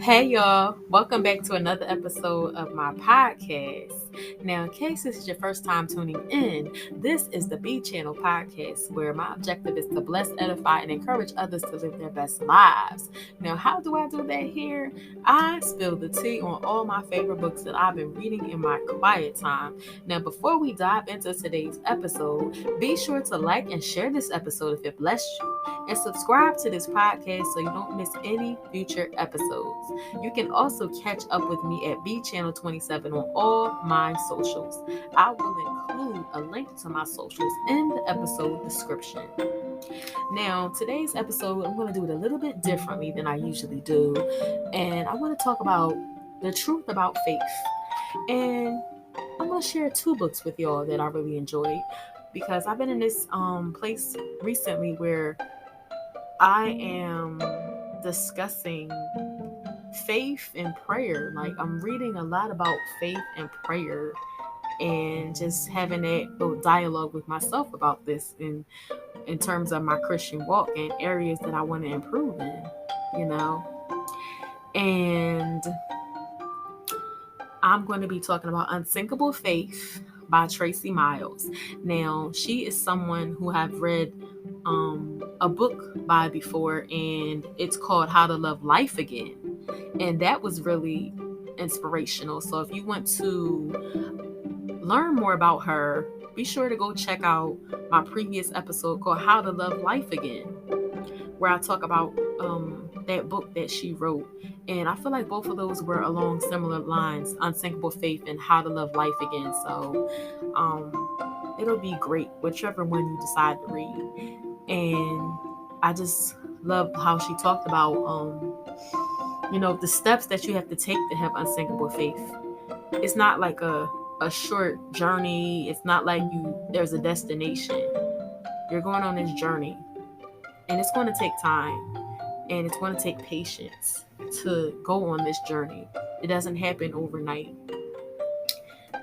Hey y'all, welcome back to another episode of my podcast. Now, in case this is your first time tuning in, this is the B Channel podcast where my objective is to bless, edify, and encourage others to live their best lives. Now, how do I do that here? I spill the tea on all my favorite books that I've been reading in my quiet time. Now, before we dive into today's episode, be sure to like and share this episode if it blessed you, and subscribe to this podcast so you don't miss any future episodes. You can also catch up with me at B Channel 27 on all my socials. I will include a link to my socials in the episode description. Now, today's episode, I'm going to do it a little bit differently than I usually do. And I want to talk about the truth about faith. And I'm going to share two books with y'all that I really enjoyed, because I've been in this place recently where I am discussing faith and prayer. Like, I'm reading a lot about faith and prayer and just having that little dialogue with myself about this in terms of my Christian walk and areas that I want to improve in, you know. And I'm going to be talking about Unsinkable Faith by Tracy Miles. Now, she is someone who I've read a book by before, and it's called How to Love Life Again. And that was really inspirational. So if you want to learn more about her, be sure to go check out my previous episode called How to Love Life Again, where I talk about that book that she wrote. And I feel like both of those were along similar lines, Unsinkable Faith and How to Love Life Again. So it'll be great, whichever one you decide to read. And I just love how she talked about, the steps that you have to take to have unsinkable faith. It's not like a short journey. It's not like there's a destination. You're going on this journey, and it's going to take time, and it's going to take patience to go on this journey. It doesn't happen overnight.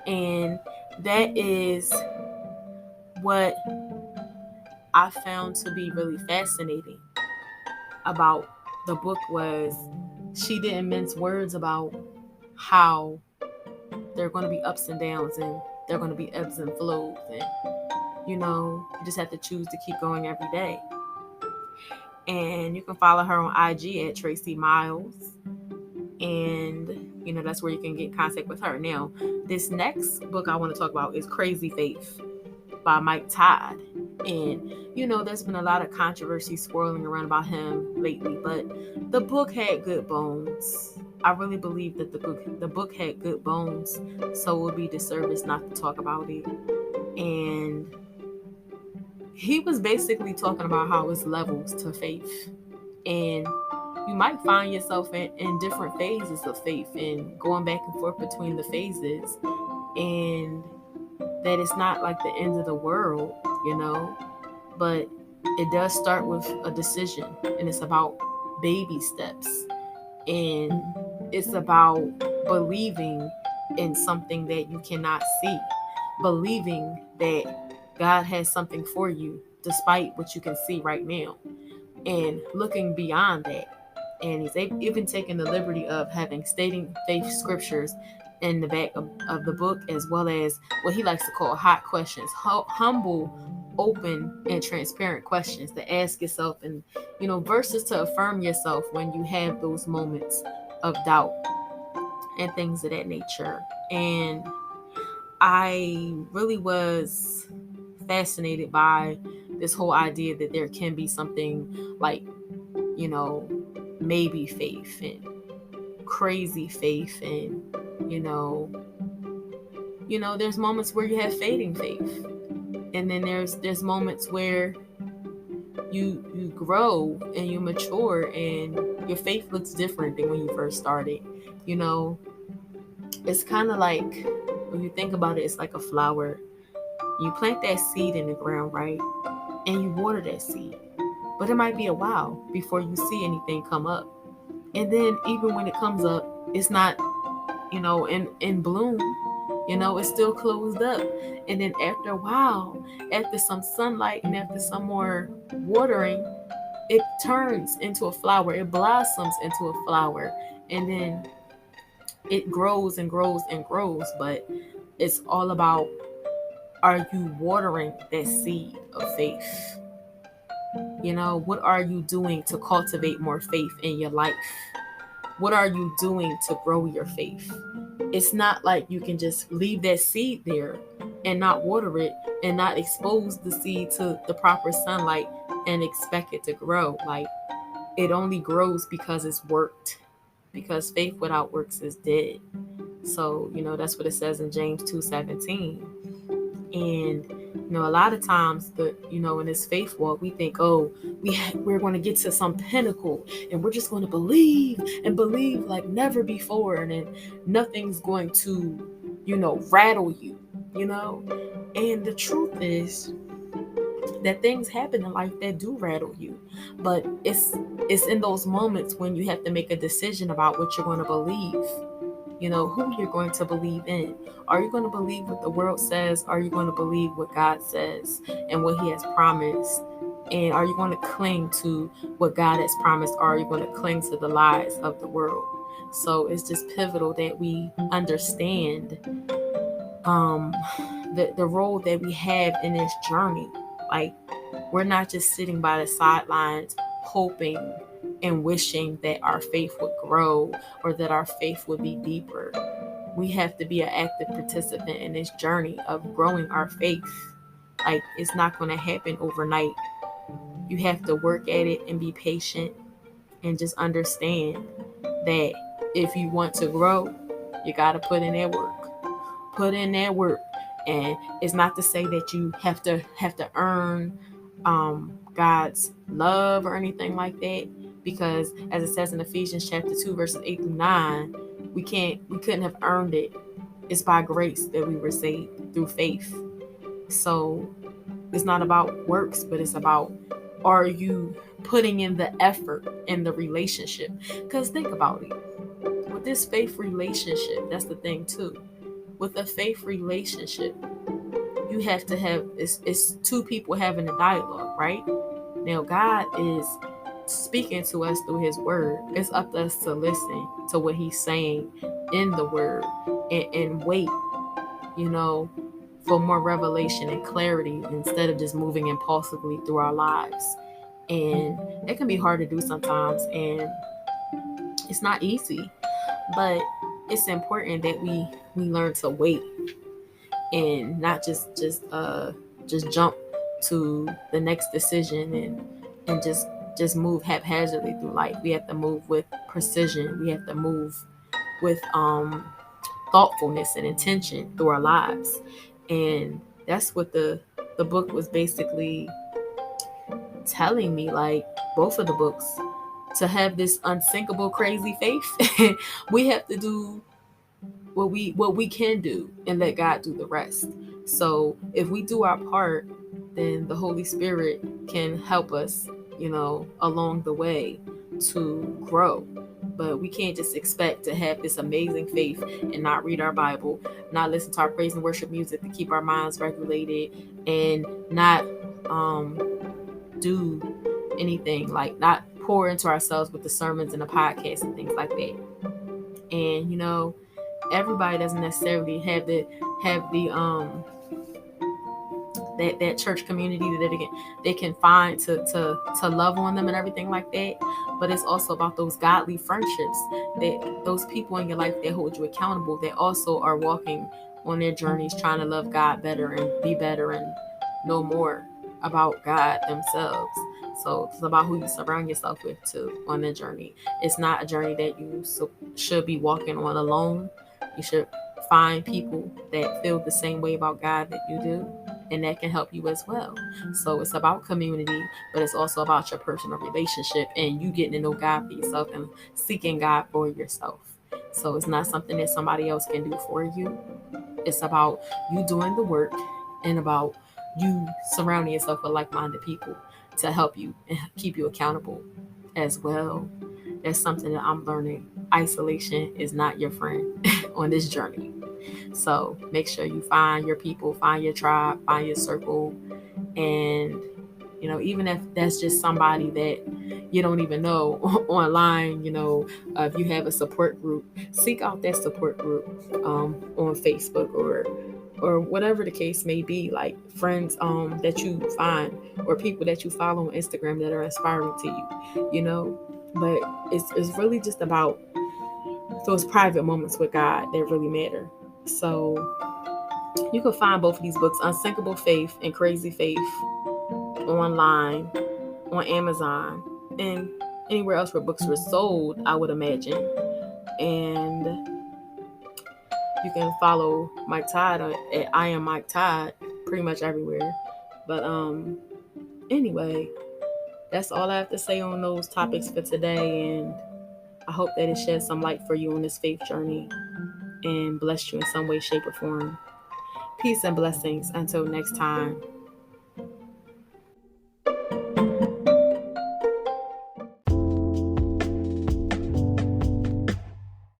And that is what I found to be really fascinating about the book. Was she didn't mince words about how there are going to be ups and downs, and there are going to be ebbs and flows, and you just have to choose to keep going every day. And you can follow her on IG at Tracy Miles, and that's where you can get in contact with her. Now, this next book I want to talk about is Crazy Faith by Mike Todd. And there's been a lot of controversy swirling around about him lately, but the book had good bones. I really believe that the book had good bones, so it would be disservice not to talk about it. And he was basically talking about how it's levels to faith, and you might find yourself in different phases of faith and going back and forth between the phases, and that it's not like the end of the world, but it does start with a decision, and it's about baby steps, and it's about believing in something that you cannot see, believing that God has something for you despite what you can see right now, and looking beyond that. And he's even taken the liberty of stating faith scriptures in the back of the book, as well as what he likes to call hot questions, humble, open, and transparent questions to ask yourself, and verses to affirm yourself when you have those moments of doubt and things of that nature. And I really was fascinated by this whole idea that there can be something like maybe faith and crazy faith, and there's moments where you have fading faith, and then there's moments where you grow and you mature and your faith looks different than when you first started. It's kind of like, when you think about it, it's like a flower. You plant that seed in the ground, right? And you water that seed, but it might be a while before you see anything come up. And then even when it comes up, it's not in bloom. It's still closed up. And then after a while, after some sunlight and after some more watering, it turns into a flower. It blossoms into a flower. And then it grows and grows and grows. But it's all about, are you watering that seed of faith? What are you doing to cultivate more faith in your life? What are you doing to grow your faith? It's not like you can just leave that seed there and not water it and not expose the seed to the proper sunlight and expect it to grow. Like, it only grows because it's worked. Because faith without works is dead. So, that's what it says in James 2:17. And a lot of times, in this faith walk, we think, oh, we're going to get to some pinnacle, and we're just going to believe and believe like never before, and then nothing's going to, rattle you, And the truth is that things happen in life that do rattle you, but it's in those moments when you have to make a decision about what you're going to believe. Who you're going to believe in. Are you going to believe what the world says? Are you going to believe what God says and what He has promised? And are you going to cling to what God has promised? Or are you going to cling to the lies of the world? So it's just pivotal that we understand the role that we have in this journey. Like, we're not just sitting by the sidelines hoping and wishing that our faith would grow or that our faith would be deeper. We have to be an active participant in this journey of growing our faith. Like, it's not going to happen overnight. You have to work at it and be patient and just understand that if you want to grow, you got to put in that work. Put in that work. And it's not to say that you have to earn God's love or anything like that, because as it says in Ephesians chapter 2 verses 8 through 9, we couldn't have earned it. It's by grace that we were saved through faith. So it's not about works, but it's about, are you putting in the effort in the relationship? Because think about it, with this faith relationship, that's the thing too. With a faith relationship, you have to have, it's two people having a dialogue, right? Now God is speaking to us through His word. It's up to us to listen to what He's saying in the word, and wait, for more revelation and clarity, instead of just moving impulsively through our lives. And it can be hard to do sometimes, and it's not easy, but it's important that we learn to wait and not just jump to the next decision and just move haphazardly through life. We have to move with precision. We have to move with thoughtfulness and intention through our lives. And that's what the book was basically telling me. Like, both of the books, to have this unsinkable crazy faith, we have to do what we can do and let God do the rest. So if we do our part, then the Holy Spirit can help us, along the way to grow. But we can't just expect to have this amazing faith and not read our Bible, not listen to our praise and worship music to keep our minds regulated, and not do anything, like not pour into ourselves with the sermons and the podcasts and things like that. And everybody doesn't necessarily have the that church community that they can find to love on them and everything like that. But it's also about those godly friendships, that those people in your life that hold you accountable, that also are walking on their journeys trying to love God better and be better and know more about God themselves. So it's about who you surround yourself with too on the journey. It's not a journey that you should be walking on alone. You should find people that feel the same way about God that you do, and that can help you as well. So it's about community, but it's also about your personal relationship and you getting to know God for yourself and seeking God for yourself. So it's not something that somebody else can do for you. It's about you doing the work, and about you surrounding yourself with like-minded people to help you and keep you accountable as well. That's something that I'm learning. Isolation is not your friend on this journey. So make sure you find your people, find your tribe, find your circle, and Even if that's just somebody that you don't even know online. If you have a support group, seek out that support group on Facebook or whatever the case may be, like friends that you find or people that you follow on Instagram that are inspiring to you. But it's really just about those private moments with God that really matter. So you can find both of these books, Unsinkable Faith and Crazy Faith, online on Amazon and anywhere else where books were sold, I would imagine. And you can follow Mike Todd at I am Mike Todd pretty much everywhere. But anyway, that's all I have to say on those topics for today, and I hope that it sheds some light for you on this faith journey and blessed you in some way, shape, or form. Peace and blessings until next time.